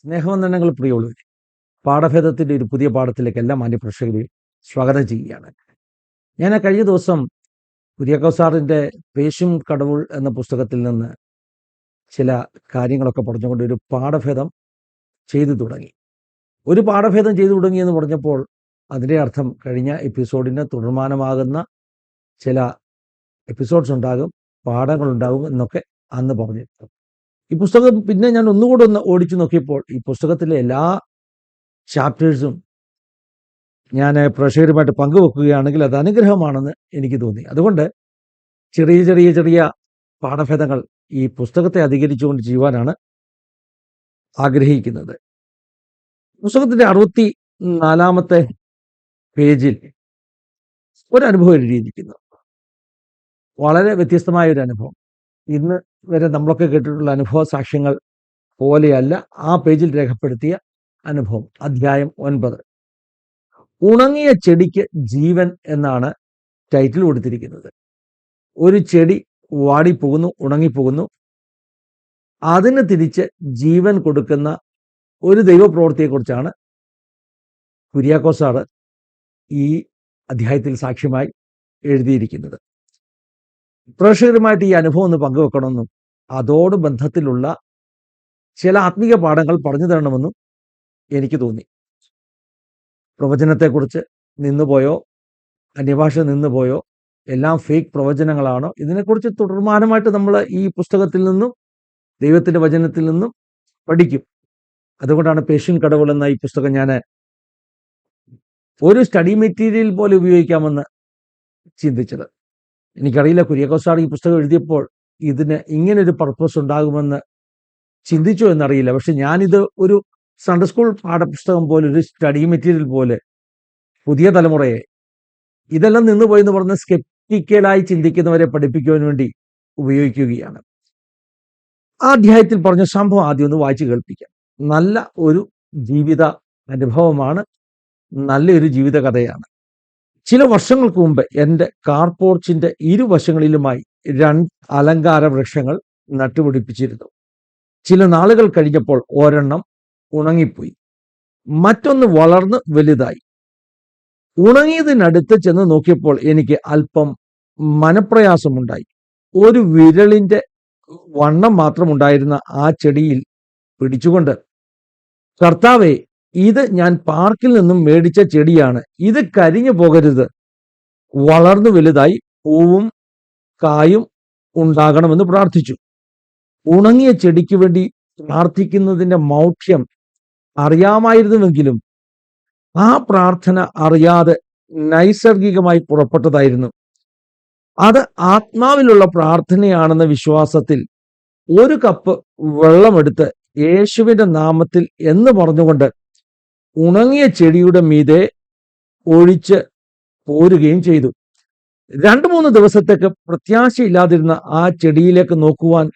സ്നേഹവന്ദനങ്ങൾ പ്രിയമുള്ളവരെ, പാഠഭേദത്തിന്റെ ഒരു പുതിയ പാഠത്തിലേക്ക് എല്ലാ മാന്യപ്രേക്ഷകരെയും സ്വാഗതം ചെയ്യുകയാണ്. ഞാൻ കഴിഞ്ഞ ദിവസം കുര്യാക്കോസ് സാറിന്റെ പേശും കടവുൾ എന്ന പുസ്തകത്തിൽ നിന്ന് ചില കാര്യങ്ങളൊക്കെ പറഞ്ഞുകൊണ്ട് ഒരു പാഠഭേദം ചെയ്തു തുടങ്ങി. ഒരു പാഠഭേദം ചെയ്തു തുടങ്ങി എന്ന് പറഞ്ഞപ്പോൾ അതിൻ്റെ അർത്ഥം കഴിഞ്ഞ എപ്പിസോഡിന് തുടർമാനമാകുന്ന ചില എപ്പിസോഡ്സ് ഉണ്ടാകും, പാഠങ്ങളുണ്ടാകും എന്നൊക്കെ അന്ന് പറഞ്ഞിരുന്നു. ഈ പുസ്തകം പിന്നെ ഞാൻ ഒന്നുകൂടെ ഒന്ന് ഓടിച്ചു നോക്കിയപ്പോൾ ഈ പുസ്തകത്തിലെ എല്ലാ ചാപ്റ്റേഴ്സും ഞാൻ പ്രേക്ഷകരുമായിട്ട് പങ്കുവെക്കുകയാണെങ്കിൽ അത് അനുഗ്രഹമാണെന്ന് എനിക്ക് തോന്നി. അതുകൊണ്ട് ചെറിയ ചെറിയ ചെറിയ പാഠഭേദങ്ങൾ ഈ പുസ്തകത്തെ അധികരിച്ചുകൊണ്ട് ചെയ്യുവാനാണ് ആഗ്രഹിക്കുന്നത്. പുസ്തകത്തിൻ്റെ 64 പേജിൽ ഒരനുഭവം എഴുതിയിരിക്കുന്നു. വളരെ വ്യത്യസ്തമായ ഒരു അനുഭവം. ഇന്ന് വരെ നമ്മളൊക്കെ കേട്ടിട്ടുള്ള അനുഭവ സാക്ഷ്യങ്ങൾ പോലെയല്ല ആ പേജിൽ രേഖപ്പെടുത്തിയ അനുഭവം. അധ്യായം 9. ഉണങ്ങിയ ചെടിക്ക് ജീവൻ എന്നാണ് ടൈറ്റിൽ കൊടുത്തിരിക്കുന്നത്. ഒരു ചെടി വാടിപ്പോകുന്നു, ഉണങ്ങിപ്പോകുന്നു. അതിന് തിരിച്ച് ജീവൻ കൊടുക്കുന്ന ഒരു ദൈവപ്രവൃത്തിയെക്കുറിച്ചാണ് കുര്യാക്കോസ് സാറ് ഈ അധ്യായത്തിൽ സാക്ഷ്യമായി എഴുതിയിരിക്കുന്നത്. പ്രേക്ഷകരുമായിട്ട് ഈ അനുഭവം ഒന്ന് പങ്കുവെക്കണമെന്നും അതോട് ബന്ധത്തിലുള്ള ചില ആത്മീയ പാഠങ്ങൾ പറഞ്ഞു തരണമെന്നും എനിക്ക് തോന്നി. പ്രവചനത്തെക്കുറിച്ച് നിന്നുപോയോ, അന്യഭാഷ നിന്നുപോയോ, എല്ലാം ഫേക്ക് പ്രവചനങ്ങളാണോ, ഇതിനെക്കുറിച്ച് തുടർമാനമായിട്ട് നമ്മൾ ഈ പുസ്തകത്തിൽ നിന്നും ദൈവത്തിൻ്റെ വചനത്തിൽ നിന്നും പഠിക്കും. അതുകൊണ്ടാണ് പേശും കടവുൾ എന്ന ഈ പുസ്തകം ഞാൻ ഒരു സ്റ്റഡി മെറ്റീരിയൽ പോലെ ഉപയോഗിക്കാമെന്ന് ചിന്തിച്ചത്. എനിക്കറിയില്ല കുര്യാക്കോസ് സാർ ഈ പുസ്തകം എഴുതിയപ്പോൾ ഇതിന് ഇങ്ങനൊരു പർപ്പസ് ഉണ്ടാകുമെന്ന് ചിന്തിച്ചോ എന്നറിയില്ല. പക്ഷെ ഞാനിത് ഒരു സൺഡേ സ്കൂൾ പാഠപുസ്തകം പോലെ, ഒരു സ്റ്റഡി മെറ്റീരിയൽ പോലെ പുതിയ തലമുറയെ ഇതെല്ലാം നിന്നുപോയി എന്ന് പറഞ്ഞ് സ്കെപ്റ്റിക്കലായി ചിന്തിക്കുന്നവരെ പഠിപ്പിക്കുവാൻ വേണ്ടി ഉപയോഗിക്കുകയാണ്. ആ അധ്യായത്തിൽ പറഞ്ഞ സംഭവം ആദ്യം ഒന്ന് വായിച്ചു കേൾപ്പിക്കാം. നല്ല ഒരു ജീവിത അനുഭവമാണ്, നല്ലൊരു ജീവിത കഥയാണ്. ചില വർഷങ്ങൾക്ക് മുമ്പ് എൻ്റെ കാർ പോർച്ചിന്റെ ഇരുവശങ്ങളിലുമായി 2 അലങ്കാര വൃക്ഷങ്ങൾ നട്ടുപിടിപ്പിച്ചിരുന്നു. ചില നാളുകൾ കഴിഞ്ഞപ്പോൾ ഒരെണ്ണം ഉണങ്ങിപ്പോയി, മറ്റൊന്ന് വളർന്ന് വലുതായി. ഉണങ്ങിയതിനടുത്ത് ചെന്ന് നോക്കിയപ്പോൾ എനിക്ക് അല്പം മനപ്രയാസമുണ്ടായി. ഒരു വിരലിന്റെ വണ്ണം മാത്രമുണ്ടായിരുന്ന ആ ചെടിയിൽ പിടിച്ചുകൊണ്ട്, കർത്താവേ, ഇത് ഞാൻ പാർക്കിൽ നിന്നും മേടിച്ച ചെടിയാണ്, ഇത് കരിഞ്ഞു പോകരുത്, വളർന്നു വലുതായി പൂവും കായും ഉണ്ടാകണമെന്ന് പ്രാർത്ഥിച്ചു. ഉണങ്ങിയ ചെടിക്ക് വേണ്ടി പ്രാർത്ഥിക്കുന്നതിൻ്റെ മൗഢ്യം അറിയാമായിരുന്നുവെങ്കിലും ആ പ്രാർത്ഥന അറിയാതെ നൈസർഗികമായി പുറപ്പെട്ടതായിരുന്നു. അത് ആത്മാവിലുള്ള പ്രാർത്ഥനയാണെന്ന വിശ്വാസത്തിൽ ഒരു കപ്പ് വെള്ളമെടുത്ത് യേശുവിൻ്റെ നാമത്തിൽ എന്ന് പറഞ്ഞുകൊണ്ട് ഉണങ്ങിയ ചെടിയുടെ മീതെ ഒഴിച്ച് പോരുകയും ചെയ്തു. 2-3 ദിവസത്തേക്ക് പ്രത്യാശയില്ലാതിരുന്ന ആ ചെടിയിലേക്ക് നോക്കുവാൻ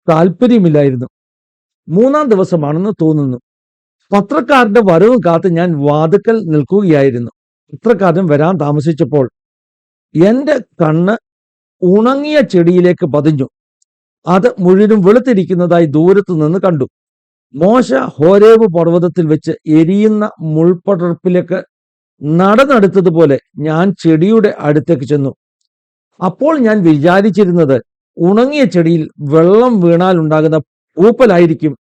താല്പര്യമില്ലായിരുന്നു. 3-ാം ദിവസമാണെന്ന് തോന്നുന്നു. പത്രക്കാരന്റെ വരവും കാത്ത് ഞാൻ വാതുക്കൽ നിൽക്കുകയായിരുന്നു. പത്രക്കാരൻ വരാൻ താമസിച്ചപ്പോൾ എൻ്റെ കണ്ണ് ഉണങ്ങിയ ചെടിയിലേക്ക് പതിഞ്ഞു. അത് മുഴുവനും വെളുത്തിരിക്കുന്നതായി ദൂരത്തു നിന്ന് കണ്ടു. മോശ ഹോരേബ് പർവ്വതത്തിൽ വെച്ച് എരിയുന്ന മുൾപടർപ്പിലേക്ക് നടന്നെടുത്തതുപോലെ ഞാൻ ചെടിയുടെ അടുത്തേക്ക് ചെന്നു. അപ്പോൾ ഞാൻ വിചാരിച്ചിരുന്നത് ഉണങ്ങിയ ചെടിയിൽ വെള്ളം വീണാൽ ഉണ്ടാകുന്ന പൂപ്പലായിരിക്കും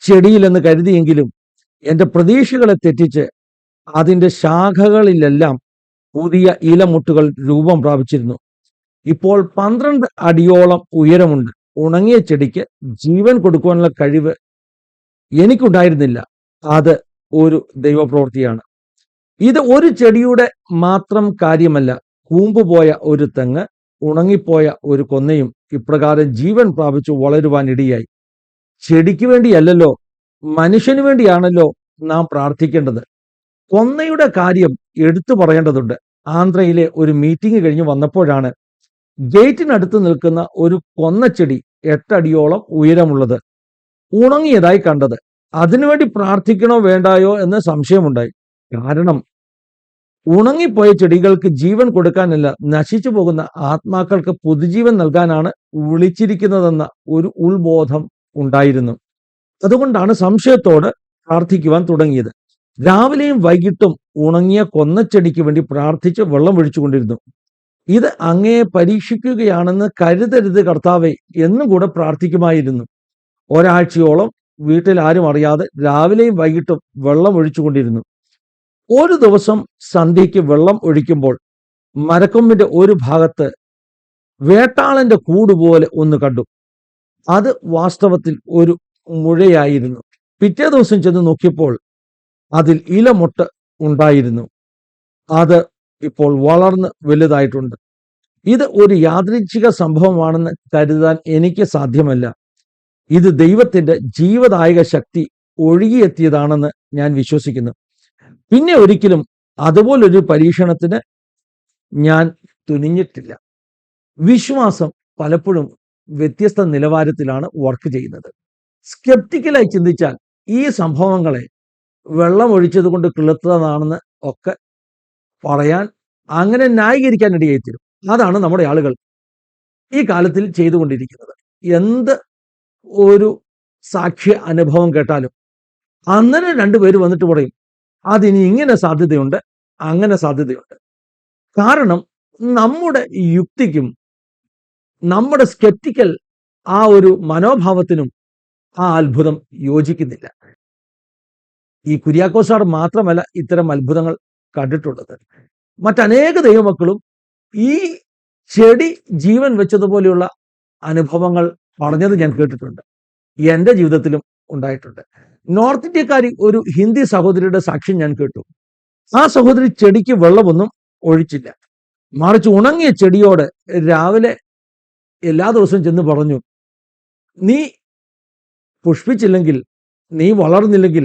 ചെടിയിലെന്ന് കരുതിയെങ്കിലും എൻ്റെ പ്രതീക്ഷകളെ തെറ്റിച്ച് അതിൻ്റെ ശാഖകളിലെല്ലാം പുതിയ ഇലമുട്ടുകൾ രൂപം പ്രാപിച്ചിരുന്നു. ഇപ്പോൾ 12 അടിയോളം ഉയരമുണ്ട്. ഉണങ്ങിയ ചെടിക്ക് ജീവൻ കൊടുക്കുവാനുള്ള കഴിവ് എനിക്കുണ്ടായിരുന്നില്ല. അത് ഒരു ദൈവപ്രവൃത്തിയാണ്. ഇത് ഒരു ചെടിയുടെ മാത്രം കാര്യമല്ല. കൂമ്പുപോയ ഒരു തെങ്ങ്, ഉണങ്ങിപ്പോയ ഒരു കൊന്നയും ഇപ്രകാരം ജീവൻ പ്രാപിച്ചു വളരുവാൻ ഇടയായി. ചെടിക്ക് വേണ്ടിയല്ലല്ലോ, മനുഷ്യന് വേണ്ടിയാണല്ലോ നാം പ്രാർത്ഥിക്കേണ്ടത്. കൊന്നയുടെ കാര്യം എടുത്തു പറയേണ്ടതുണ്ട്. ആന്ധ്രയിലെ ഒരു മീറ്റിംഗ് കഴിഞ്ഞ് വന്നപ്പോഴാണ് ഗേറ്റിനടുത്ത് നിൽക്കുന്ന ഒരു കൊന്നച്ചെടി 8 അടിയോളം ഉയരമുള്ളത് ഉണങ്ങിയതായി കണ്ടത്. അതിനുവേണ്ടി പ്രാർത്ഥിക്കണോ വേണ്ടായോ എന്ന് സംശയമുണ്ടായി. കാരണം ഉണങ്ങിപ്പോയ ചെടികൾക്ക് ജീവൻ കൊടുക്കാനല്ല, നശിച്ചു പോകുന്ന ആത്മാക്കൾക്ക് പുതുജീവൻ നൽകാനാണ് വിളിച്ചിരിക്കുന്നതെന്ന ഒരു ഉൾബോധം ഉണ്ടായിരുന്നു. അതുകൊണ്ടാണ് സംശയത്തോട് പ്രാർത്ഥിക്കുവാൻ തുടങ്ങിയത്. രാവിലെയും വൈകിട്ടും ഉണങ്ങിയ കൊന്നച്ചെടിക്ക് വേണ്ടി പ്രാർത്ഥിച്ച് വെള്ളം ഒഴിച്ചുകൊണ്ടിരുന്നു. ഇത് അങ്ങയെ പരീക്ഷിക്കുകയാണെന്ന് കരുതരുത് കർത്താവേ എന്നും കൂടെ പ്രാർത്ഥിക്കുമായിരുന്നു. ഒരാഴ്ചയോളം വീട്ടിൽ ആരും അറിയാതെ രാവിലെയും വൈകിട്ടും വെള്ളം ഒഴിച്ചുകൊണ്ടിരുന്നു. ഒരു ദിവസം സന്ധ്യയ്ക്ക് വെള്ളം ഒഴിക്കുമ്പോൾ മരക്കൊമ്പിന്റെ ഒരു ഭാഗത്ത് വേട്ടാളന്റെ കൂടുപോലെ ഒന്ന് കണ്ടു. അത് വാസ്തവത്തിൽ ഒരു മുഴയായിരുന്നു. പിറ്റേ ദിവസം ചെന്ന് നോക്കിയപ്പോൾ അതിൽ ഇലമൊട്ട് ഉണ്ടായിരുന്നു. അത് ഇപ്പോൾ വളർന്ന് വലുതായിട്ടുണ്ട്. ഇത് ഒരു യാദൃച്ഛിക സംഭവമാണെന്ന് കരുതാൻ എനിക്ക് സാധ്യമല്ല. ഇത് ദൈവത്തിന്റെ ജീവദായക ശക്തി ഒഴുകിയെത്തിയതാണെന്ന് ഞാൻ വിശ്വസിക്കുന്നു. പിന്നെ ഒരിക്കലും അതുപോലൊരു പരീക്ഷണത്തിന് ഞാൻ തുനിഞ്ഞിട്ടില്ല. വിശ്വാസം പലപ്പോഴും വ്യത്യസ്ത നിലവാരത്തിലാണ് വർക്ക് ചെയ്യുന്നത്. സ്കെപ്റ്റിക്കലായി ചിന്തിച്ചാൽ ഈ സംഭവങ്ങളെ വെള്ളം ഒഴിച്ചത് കൊണ്ട് കിളുത്തതാണെന്ന് ഒക്കെ പറയാൻ, അങ്ങനെ ന്യായീകരിക്കാൻ ഇടയായിത്തീരും. അതാണ് നമ്മുടെ ആളുകൾ ഈ കാലത്തിൽ ചെയ്തുകൊണ്ടിരിക്കുന്നത്. എന്ത് ഒരു സാക്ഷ്യ അനുഭവം കേട്ടാലും അങ്ങനെ രണ്ടുപേര് വന്നിട്ട് പറയും അതിനി ഇങ്ങനെ സാധ്യതയുണ്ട്, അങ്ങനെ സാധ്യതയുണ്ട്. കാരണം നമ്മുടെ യുക്തിക്കും നമ്മുടെ സ്കെപ്റ്റിക്കൽ ആ ഒരു മനോഭാവത്തിനും ആ അത്ഭുതം യോജിക്കുന്നില്ല. ഈ കുര്യാക്കോസ് സാർ മാത്രമല്ല ഇത്തരം അത്ഭുതങ്ങൾ കണ്ടിട്ടുള്ളത്. മറ്റനേക ദൈവമക്കളും ഈ ചെടി ജീവൻ വെച്ചതുപോലെയുള്ള അനുഭവങ്ങൾ പറഞ്ഞത് ഞാൻ കേട്ടിട്ടുണ്ട്. എൻ്റെ ജീവിതത്തിലും ഉണ്ടായിട്ടുണ്ട്. നോർത്ത് ഇന്ത്യക്കാരി ഒരു ഹിന്ദി സഹോദരിയുടെ സാക്ഷ്യം ഞാൻ കേട്ടു. ആ സഹോദരി ചെടിക്ക് വെള്ളമൊന്നും ഒഴിച്ചില്ല. മറിച്ച് ഉണങ്ങിയ ചെടിയോട് രാവിലെ എല്ലാ ദിവസവും ചെന്ന് പറഞ്ഞു, നീ പുഷ്പിച്ചില്ലെങ്കിൽ, നീ വളർന്നില്ലെങ്കിൽ,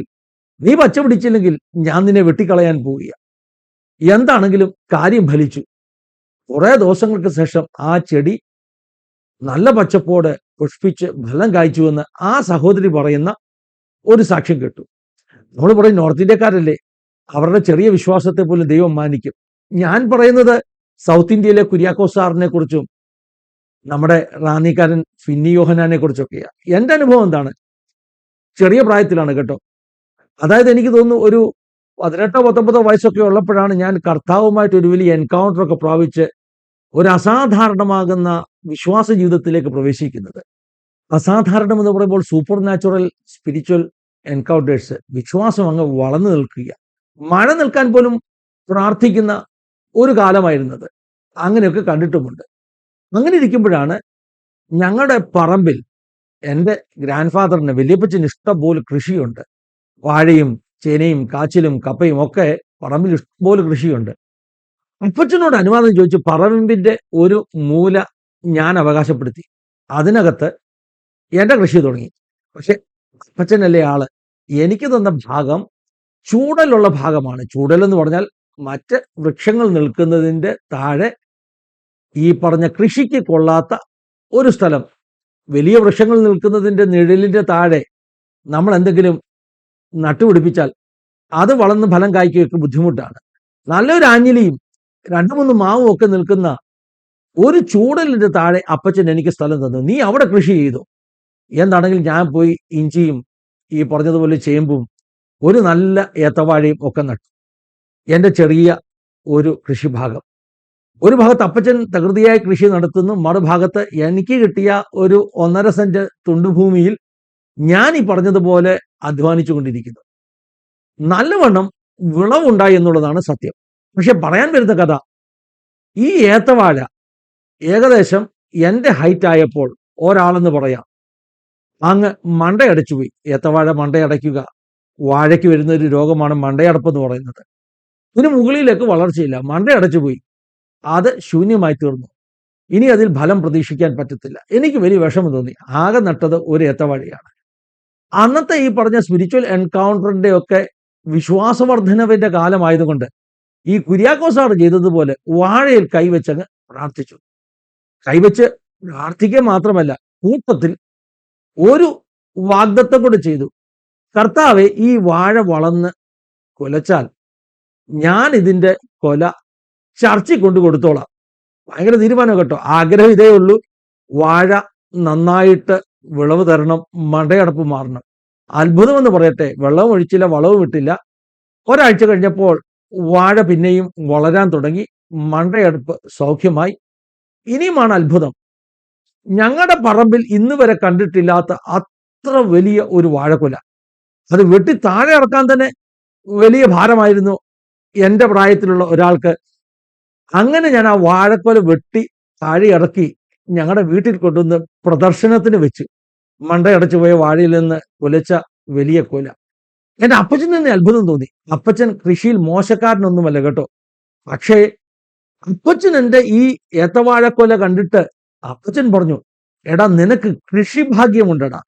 നീ പച്ച പിടിച്ചില്ലെങ്കിൽ ഞാൻ നിന്നെ വെട്ടിക്കളയാൻ പോവുക. എന്താണെങ്കിലും കാര്യം ഫലിച്ചു. കുറെ ദിവസങ്ങൾക്ക് ശേഷം ആ ചെടി നല്ല പച്ചപ്പോടെ പുഷ്പിച്ച് ഫലം കായ്ച്ചുവെന്ന് ആ സഹോദരി പറയുന്ന ഒരു സാക്ഷ്യം കേട്ടു. നമ്മൾ പറയും നോർത്ത് ഇന്ത്യക്കാരല്ലേ, അവരുടെ ചെറിയ വിശ്വാസത്തെ പോലും ദൈവം മാനിക്കും. ഞാൻ പറയുന്നത് സൗത്ത് ഇന്ത്യയിലെ കുര്യാക്കോസ് സാറിനെ കുറിച്ചും നമ്മുടെ റാന്നിക്കാരൻ ഫിന്നി യോഹനാനെ കുറിച്ചൊക്കെയാണ്. എൻ്റെ അനുഭവം എന്താണ്? ചെറിയ പ്രായത്തിലാണ് കേട്ടോ. അതായത് എനിക്ക് തോന്നുന്നു ഒരു 18-19 വയസ്സൊക്കെ ഉള്ളപ്പോഴാണ് ഞാൻ കർത്താവുമായിട്ട് ഒരു വലിയ എൻകൗണ്ടർ ഒക്കെ പ്രാപിച്ച് ഒരു അസാധാരണമാകുന്ന വിശ്വാസ ജീവിതത്തിലേക്ക് പ്രവേശിക്കുന്നത്. അസാധാരണം എന്ന് പറയുമ്പോൾ സൂപ്പർ നാച്ചുറൽ സ്പിരിച്വൽ എൻകൗണ്ടേഴ്സ്. വിശ്വാസം അങ്ങ് വളർന്നു നിൽക്കുക, മഴ നിൽക്കാൻ പോലും പ്രാർത്ഥിക്കുന്ന ഒരു കാലമായിരുന്നത്. അങ്ങനെയൊക്കെ കണ്ടിട്ടുമുണ്ട്. അങ്ങനെ ഇരിക്കുമ്പോഴാണ് ഞങ്ങളുടെ പറമ്പിൽ എൻ്റെ ഗ്രാൻഡ് ഫാദറിന് വലിയപ്പച്ചന് ഇഷ്ടംപോലെ കൃഷിയുണ്ട്. വാഴയും ചേനയും കാച്ചിലും കപ്പയും ഒക്കെ പറമ്പിൽ ഇഷ്ടംപോലെ കൃഷിയുണ്ട്. അപ്പച്ചനോട് അനുവാദം ചോദിച്ച് പറമ്പിന്റെ ഒരു മൂല ഞാൻ അവകാശപ്പെടുത്തി. അതിനകത്ത് എൻ്റെ കൃഷി തുടങ്ങി. പക്ഷെ അപ്പച്ചനല്ലേ ആള്, എനിക്ക് തന്ന ഭാഗം ചൂടലുള്ള ഭാഗമാണ്. ചൂടൽ എന്ന് പറഞ്ഞാൽ മറ്റ് വൃക്ഷങ്ങൾ നിൽക്കുന്നതിൻ്റെ താഴെ ഈ പറഞ്ഞ കൃഷിക്ക് കൊള്ളാത്ത ഒരു സ്ഥലം. വലിയ വൃക്ഷങ്ങൾ നിൽക്കുന്നതിൻ്റെ നിഴലിൻ്റെ താഴെ നമ്മൾ എന്തെങ്കിലും നട്ടുപിടിപ്പിച്ചാൽ അത് വളർന്ന് ഫലം കായ്ക്കുകയൊക്കെ ബുദ്ധിമുട്ടാണ്. നല്ലൊരു ആഞ്ഞിലിയും 2-3 മാവും ഒക്കെ നിൽക്കുന്ന ഒരു ചൂടലിന്റെ താഴെ അപ്പച്ചൻ എനിക്ക് സ്ഥലം തന്നു. നീ അവിടെ കൃഷി ചെയ്തു. എന്താണെങ്കിലും ഞാൻ പോയി ഇഞ്ചിയും ഈ പറഞ്ഞതുപോലെ ചേമ്പും ഒരു നല്ല ഏത്തവാഴയും ഒക്കെ നട്ടു. എൻ്റെ ചെറിയ ഒരു കൃഷിഭാഗം. ഒരു ഭാഗത്ത് അപ്പച്ചൻ തകൃതിയായി കൃഷി നടത്തുന്നു, മറുഭാഗത്ത് എനിക്ക് കിട്ടിയ ഒരു 1.5 സെന്റ് തുണ്ടുഭൂമിയിൽ ഞാൻ ഈ പറഞ്ഞതുപോലെ അധ്വാനിച്ചു കൊണ്ടിരിക്കുന്നു. നല്ലവണ്ണം വിളവുണ്ടായി എന്നുള്ളതാണ് സത്യം. പക്ഷെ പറയാൻ വരുന്ന കഥ, ഈ ഏത്തവാഴ ഏകദേശം എൻ്റെ ഹൈറ്റ് ആയപ്പോൾ ഒരാളെന്ന് പറയാം അങ്ങ് മണ്ടയടച്ചുപോയി. ഏത്തവാഴ മണ്ടയടയ്ക്കുക വാഴയ്ക്ക് വരുന്ന ഒരു രോഗമാണ് മണ്ടയടപ്പെന്ന് പറയുന്നത്. ഇതിന് മുകളിലേക്ക് വളർച്ചയില്ല, മണ്ടയടച്ചുപോയി. അത് ശൂന്യമായി തീർന്നു. ഇനി അതിൽ ഫലം പ്രതീക്ഷിക്കാൻ പറ്റത്തില്ല. എനിക്ക് വലിയ വിഷമം തോന്നി. ആകെ നട്ടത് ഒരു ഏത്തവാഴയാണ്. അന്നത്തെ ഈ പറഞ്ഞ സ്പിരിച്വൽ എൻകൗണ്ടറിന്റെ ഒക്കെ വിശ്വാസവർദ്ധനവിന്റെ കാലമായതുകൊണ്ട് ഈ കുര്യാക്കോസ് സാർ ചെയ്തതുപോലെ വാഴയിൽ കൈവച്ചങ്ങ് പ്രാർത്ഥിച്ചു. കൈവച്ച് പ്രാർത്ഥിക്കുക മാത്രമല്ല, കൂട്ടത്തിൽ ഒരു വാഗ്ദത്തം കൂടെ ചെയ്തു. കർത്താവെ, ഈ വാഴ വളർന്ന് കൊലച്ചാൽ ഞാൻ ഇതിന്റെ കൊല ചർച്ചയ്ക്ക് കൊണ്ടു കൊടുത്തോളാം. ഭയങ്കര തീരുമാനം കേട്ടോ. ആഗ്രഹം ഇതേ ഉള്ളൂ, വാഴ നന്നായിട്ട് വിളവ് തരണം, മണ്ടയടപ്പ് മാറണം. അത്ഭുതമെന്ന് പറയട്ടെ, വെള്ളവും ഒഴിച്ചില്ല, വളവും ഇട്ടില്ല. ഒരാഴ്ച കഴിഞ്ഞപ്പോൾ വാഴ പിന്നെയും വളരാൻ തുടങ്ങി. മണ്ടയടുപ്പ് സൗഖ്യമായി. ഇനിയുമാണ് അത്ഭുതം. ഞങ്ങളുടെ പറമ്പിൽ ഇന്ന് വരെ കണ്ടിട്ടില്ലാത്ത അത്ര വലിയ ഒരു വാഴക്കുല. അത് വെട്ടി താഴെ ഇറക്കാൻ തന്നെ വലിയ ഭാരമായിരുന്നു എൻ്റെ പ്രായത്തിലുള്ള ഒരാൾക്ക്. അങ്ങനെ ഞാൻ ആ വാഴക്കുല വെട്ടി താഴെ ഇറക്കി ഞങ്ങളുടെ വീട്ടിൽ കൊണ്ടുവന്ന് പ്രദർശനത്തിന് വെച്ചു. മണ്ടയടച്ചു പോയ വാഴയിൽ നിന്ന് കുലച്ച വലിയ കുല. എൻ്റെ അപ്പച്ചൻ തന്നെ അത്ഭുതം തോന്നി. അപ്പച്ചൻ കൃഷിയിൽ മോശക്കാരനൊന്നുമല്ല കേട്ടോ. പക്ഷേ അപ്പച്ചൻ എൻ്റെ ഈ ഏത്തവാഴക്കൊല കണ്ടിട്ട് അപ്പച്ചൻ പറഞ്ഞു, എടാ നിനക്ക് കൃഷിഭാഗ്യമുണ്ടടാ.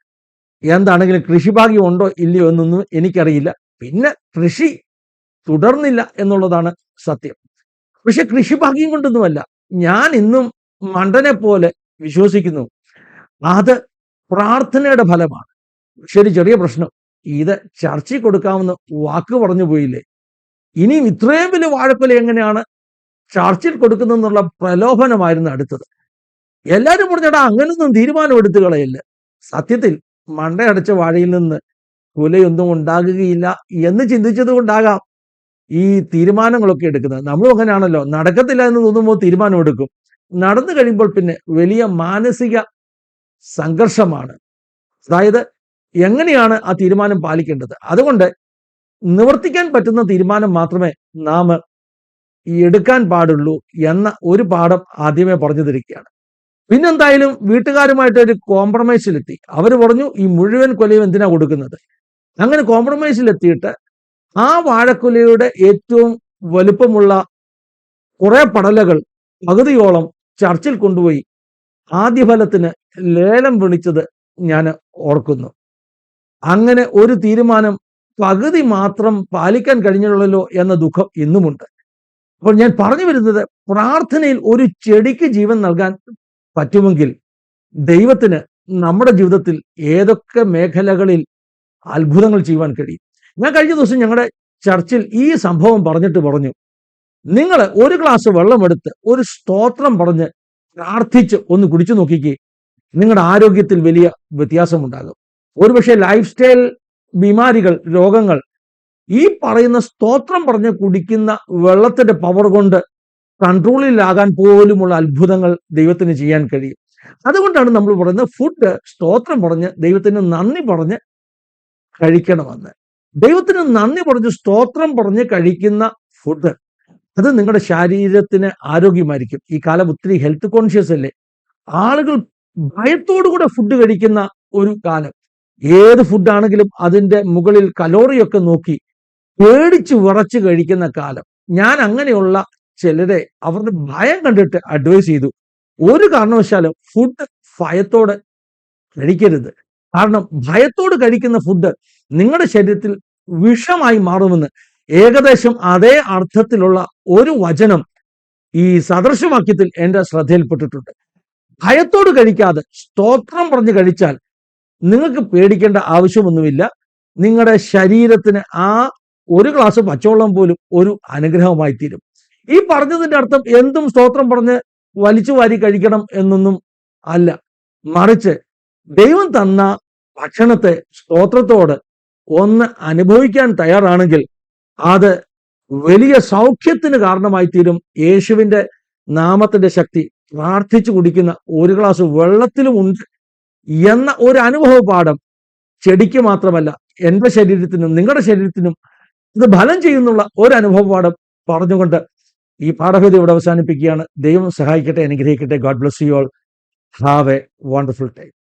എന്താണെങ്കിലും കൃഷിഭാഗ്യം ഉണ്ടോ ഇല്ലയോ എന്നൊന്നും എനിക്കറിയില്ല. പിന്നെ കൃഷി തുടർന്നില്ല എന്നുള്ളതാണ് സത്യം. പക്ഷെ കൃഷിഭാഗ്യം കൊണ്ടൊന്നുമല്ല. ഞാൻ ഇന്നും മണ്ടനെ പോലെ വിശ്വസിക്കുന്നു അത് പ്രാർത്ഥനയുടെ ഫലമാണ്. പക്ഷെ ഒരു ചെറിയ പ്രശ്നം, ഇത് ചർച്ചയിൽ കൊടുക്കാമെന്ന് വാക്ക് പറഞ്ഞു പോയില്ലേ. ഇനിയും ഇത്രയും വലിയ വാഴക്കൊല എങ്ങനെയാണ് ചർച്ചിൽ കൊടുക്കുന്നെന്നുള്ള പ്രലോഭനമായിരുന്നു അടുത്തത്. എല്ലാവരും പറഞ്ഞടാ അങ്ങനൊന്നും തീരുമാനം എടുത്തു കളയില്ല. സത്യത്തിൽ മണ്ടയടച്ച വാഴയിൽ നിന്ന് കുലയൊന്നും ഉണ്ടാകുകയില്ല എന്ന് ചിന്തിച്ചത് കൊണ്ടാകാം ഈ തീരുമാനങ്ങളൊക്കെ എടുക്കുന്നത്. നമ്മളും അങ്ങനെയാണല്ലോ, നടക്കത്തില്ല എന്ന് തോന്നുമ്പോൾ തീരുമാനം എടുക്കും. നടന്നു കഴിയുമ്പോൾ പിന്നെ വലിയ മാനസിക സംഘർഷമാണ്. അതായത് എങ്ങനെയാണ് ആ തീരുമാനം പാലിക്കേണ്ടത്. അതുകൊണ്ട് നിവർത്തിക്കാൻ പറ്റുന്ന തീരുമാനം മാത്രമേ നാം എടുക്കാൻ പാടുള്ളൂ എന്ന ഒരു പാഠം ആദ്യമേ പറഞ്ഞു തരികയാണ്. പിന്നെന്തായാലും വീട്ടുകാരുമായിട്ട് ഒരു കോംപ്രമൈസിലെത്തി. അവർ പറഞ്ഞു ഈ മുഴുവൻ കൊലയും എന്തിനാ കൊടുക്കുന്നത്. അങ്ങനെ കോംപ്രമൈസിലെത്തിയിട്ട് ആ വാഴക്കൊലയുടെ ഏറ്റവും വലുപ്പമുള്ള കുറെ പടലകൾ പകുതിയോളം ചർച്ചിൽ കൊണ്ടുപോയി ആദ്യ ഫലത്തിന് ലേലം വിളിച്ചത് ഞാൻ ഓർക്കുന്നു. അങ്ങനെ ഒരു തീരുമാനം പകുതി മാത്രം പാലിക്കാൻ കഴിഞ്ഞുള്ളല്ലോ എന്ന ദുഃഖം ഇന്നുമുണ്ട്. അപ്പോൾ ഞാൻ പറഞ്ഞു വരുന്നത്, പ്രാർത്ഥനയിൽ ഒരു ചെടിക്ക് ജീവൻ നൽകാൻ പറ്റുമെങ്കിൽ ദൈവത്തിന് നമ്മുടെ ജീവിതത്തിൽ ഏതൊക്കെ മേഖലകളിൽ അത്ഭുതങ്ങൾ ചെയ്യുവാൻ കഴിയും. ഞാൻ കഴിഞ്ഞ ദിവസം ഞങ്ങളുടെ ചർച്ചിൽ ഈ സംഭവം പറഞ്ഞു, നിങ്ങൾ ഒരു ഗ്ലാസ് വെള്ളമെടുത്ത് ഒരു സ്തോത്രം പറഞ്ഞ് പ്രാർത്ഥിച്ച് ഒന്ന് കുടിച്ചു നോക്കിക്കേ, നിങ്ങളുടെ ആരോഗ്യത്തിൽ വലിയ വ്യത്യാസമുണ്ടാകും. ഒരുപക്ഷെ ലൈഫ് സ്റ്റൈൽ ബിമാരികൾ, രോഗങ്ങൾ ഈ പറയുന്ന സ്തോത്രം പറഞ്ഞ് കുടിക്കുന്ന വെള്ളത്തിന്റെ പവർ കൊണ്ട് കൺട്രോളിലാകാൻ പോലുമുള്ള അത്ഭുതങ്ങൾ ദൈവത്തിന് ചെയ്യാൻ കഴിയും. അതുകൊണ്ടാണ് നമ്മൾ പറയുന്നത് ഫുഡ് സ്തോത്രം പറഞ്ഞ് ദൈവത്തിന് നന്ദി പറഞ്ഞ് കഴിക്കണമെന്ന്. ദൈവത്തിന് നന്ദി പറഞ്ഞ് സ്തോത്രം പറഞ്ഞ് കഴിക്കുന്ന ഫുഡ് അത് നിങ്ങളുടെ ശരീരത്തിന് ആരോഗ്യമായിരിക്കും. ഈ കാലം ഒത്തിരി ഹെൽത്ത് കോൺഷ്യസ് അല്ലേ. ആളുകൾ ഭയത്തോടുകൂടെ ഫുഡ് കഴിക്കുന്ന ഒരു കാലം. ഏത് ഫുഡാണെങ്കിലും അതിൻ്റെ മുകളിൽ കലോറിയൊക്കെ നോക്കി പേടിച്ച് വിറച്ച് കഴിക്കുന്ന കാലം. ഞാൻ അങ്ങനെയുള്ള ചിലരെ അവരുടെ ഭയം കണ്ടിട്ട് അഡ്വൈസ് ചെയ്തു, ഒരു കാരണവശാലും ഫുഡ് ഭയത്തോടെ കഴിക്കരുത്. കാരണം ഭയത്തോട് കഴിക്കുന്ന ഫുഡ് നിങ്ങളുടെ ശരീരത്തിൽ വിഷമായി മാറുമെന്ന് ഏകദേശം അതേ അർത്ഥത്തിലുള്ള ഒരു വചനം ഈ സദൃശവാക്യത്തിൽ എൻ്റെ ശ്രദ്ധയിൽപ്പെട്ടിട്ടുണ്ട്. ഭയത്തോട് കഴിക്കാതെ സ്തോത്രം പറഞ്ഞ് കഴിച്ചാൽ നിങ്ങൾക്ക് പേടിക്കേണ്ട ആവശ്യമൊന്നുമില്ല. നിങ്ങളുടെ ശരീരത്തിന് ആ ഒരു ഗ്ലാസ് പച്ചവെള്ളം പോലും ഒരു അനുഗ്രഹമായി തീരും. ഈ പറഞ്ഞതിന്റെ അർത്ഥം എന്തും സ്തോത്രം പറഞ്ഞ് വലിച്ചു വാരി കഴിക്കണം എന്നൊന്നും അല്ല. മറിച്ച് ദൈവം തന്ന ഭക്ഷണത്തെ സ്തോത്രത്തോട് ഒന്ന് അനുഭവിക്കാൻ തയ്യാറാണെങ്കിൽ അത് വലിയ സൗഖ്യത്തിന് കാരണമായി തീരും. യേശുവിന്റെ നാമത്തിന്റെ ശക്തി പ്രാർത്ഥിച്ചു കുടിക്കുന്ന ഒരു ഗ്ലാസ് വെള്ളത്തിലും ഉണ്ട് എന്ന ഒരു അനുഭവ പാഠം ചെടിക്ക് മാത്രമല്ല എൻ്റെ ശരീരത്തിനും നിങ്ങളുടെ ശരീരത്തിനും ഇത് ഫലം ചെയ്യുന്നുള്ള ഒരു അനുഭവ പാഠം പറഞ്ഞുകൊണ്ട് ഈ പാഠഭേദം ഇവിടെ അവസാനിപ്പിക്കുകയാണ്. ദൈവം സഹായിക്കട്ടെ, അനുഗ്രഹിക്കട്ടെ. God bless you all. Have A wonderful time.